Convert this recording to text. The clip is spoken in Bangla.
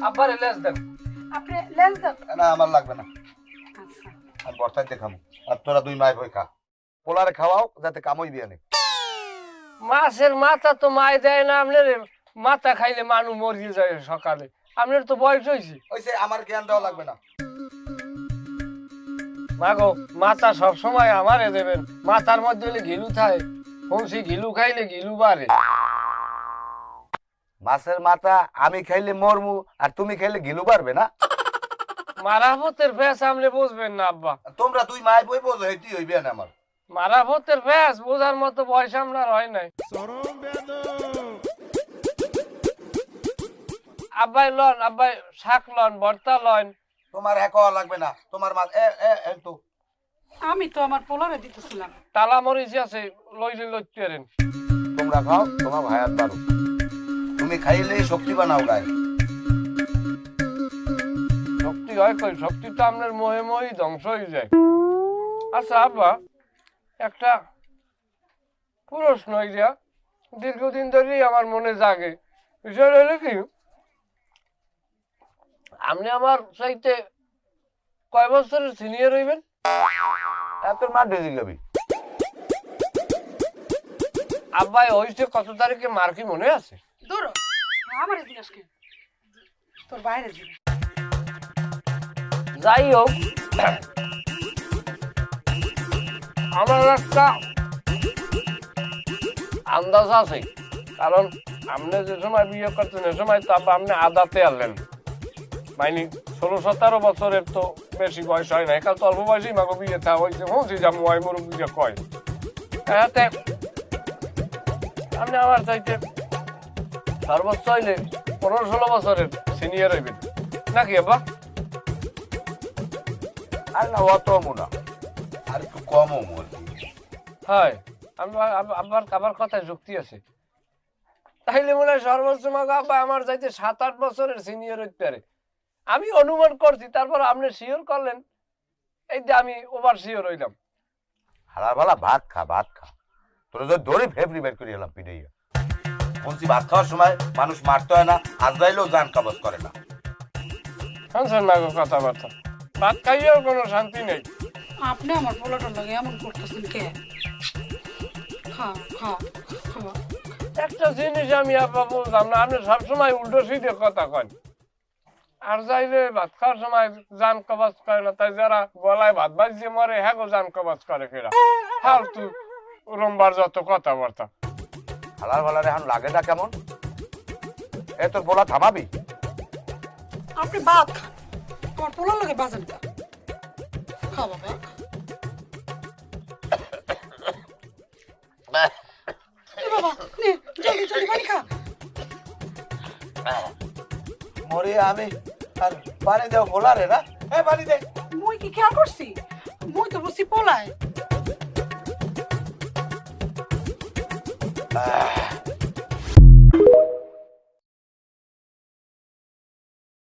আব্বারে লেজ দেন। আপনি লেজ দেন। না আমার লাগবে না, আচ্ছা আমি বর্তাইতে খামো। আর তোরা দুই মাই বই খা, পোলারে খাওয়াও যাতে কামই দিয়ে নে। মাছের মাথা তো মায় দেয় না, আপনার মাথা খাইলে মানুষ মরিয়ে যায় সকালে। আপনার তো বয়স হয়েছে। ওইসে আমার জ্ঞান দেওয়া লাগবে না। মাগো মাথা সব সময় আমারে দেবেন, মাথার মধ্যে হলে ঘিলু থাকে, কমসি ঘিলু খাইলে ঘিলু বাড়ে। মাছের মাথা আমি খাইলে মরমু, আর তুমি খাইলে গিলু পারবে না। মারাফতের ফ্যাস আমলে বুঝবেন না আব্বা। তোমরা দুই মাই বই বোঝো, হেঁটি হইবে না আমার। মারাফতের ফ্যাস বোঝার মতো বয়স আপনার হয় নাই। আব্বাই লন, আব্বাই শাক লন, ভর্তা লন। তোমার হ্যাঁ লাগবে না, তোমার মা এ তো আমি তো আমার পোলারে দিতেছিলাম। তালা মরিচ আছে, লইলে লইতে পারেন। তোমরা খাও, তোমার ভাইয়াত বাড়ো। তুমি খাইলে শক্তি বানাও গায়ে। শক্তি হয় কই? শক্তি তো আপনার মোহে মোহেই ধ্বংস হয়ে যায়। আচ্ছা আব্বা, একটা প্রশ্ন ইয়া দীর্ঘদিন ধরেই আমার মনে জাগে। বিষয় হলো কি, আপনি আমার চাইতে কয় বছরের সিনিয়র হইবেন? তোর মা ডেজি যাবি। আব্বাই হইছে কত তারিখে মার কি মনে আছে? দূর আমার জিজ্ঞাসা কে, তোর বাইরে যাবে। যাই হোক, আমার একটা আন্দাজ আছে, কারণ আপনি যে সময় বিয়ে করছেন এ সময় তো আব্বা আপনি আদাতে আনলেন, মানে 16-17 বছরের তো বেশি বয়স হয় না। কাল তো অল্প বয়সেই মাগো বিয়ে থা হয়েছে, হচ্ছে যা মোয়াই মুরব্বীরা কয়। এতে আপনি আমার চাইতে সর্বোচ্চ হইলে 15-16 বছরের সিনিয়র হইবেন নাকি আব্বা? আর না অত মোনা, আর একটু কমও মোর। হয়, আব্বার আবার কথায় যুক্তি আছে। তাইলে মনে হয় সর্বোচ্চ মাগো আব্বা আমার চাইতে 7-8 বছরের সিনিয়র হইতে পারে। আমি অনুমান করছি, তারপর আপনি শিওর করলেন, এই যে আমি ওভার শিওর হইলাম। হালার বালা ভাত খা, ভাত খা। তোর যে দড়ি ফেবরি বের করে এলাম পিড়াইয়া। বলছি ভাত খাওয়ার সময় মানুষ মারতে হয় না, আজরাইলেও জান কবজ করে না। শুনছেন মাগো কথাবার্তা, ভাত খাইয়েও কোনো শান্তি নেই। আপনি আমার পোলাটার লাগে এমন করতেছেন কে? খা খা খাবা। একটা জিনিস আমি আব্বা বলতাম না, আপনি সবসময় উল্টো সিধে কথা কন। আর যাইলে ভাত খাওয়ার সময় জান কবাজ করে না, তাই যারা গলায় ভাত বাজিয়ে মরে হ্যাঁ গো জান কবাজ করে ফেরা। ফালতু রোমবার যত কথাবার্তা। হালার বালার এখন লাগে না কেমন? এ তোর বলা থামাবি? আপনি ভাত খান, আমার পোলার লাগে বাজান খা। খা বাবা। বাবা নে জলদি জলদি পানি খা। মরে আমি আর পানি দেও বলারে না। এ পানি দে। মুই কি খেয়াল করছি? মুই তো বসি পোলায়।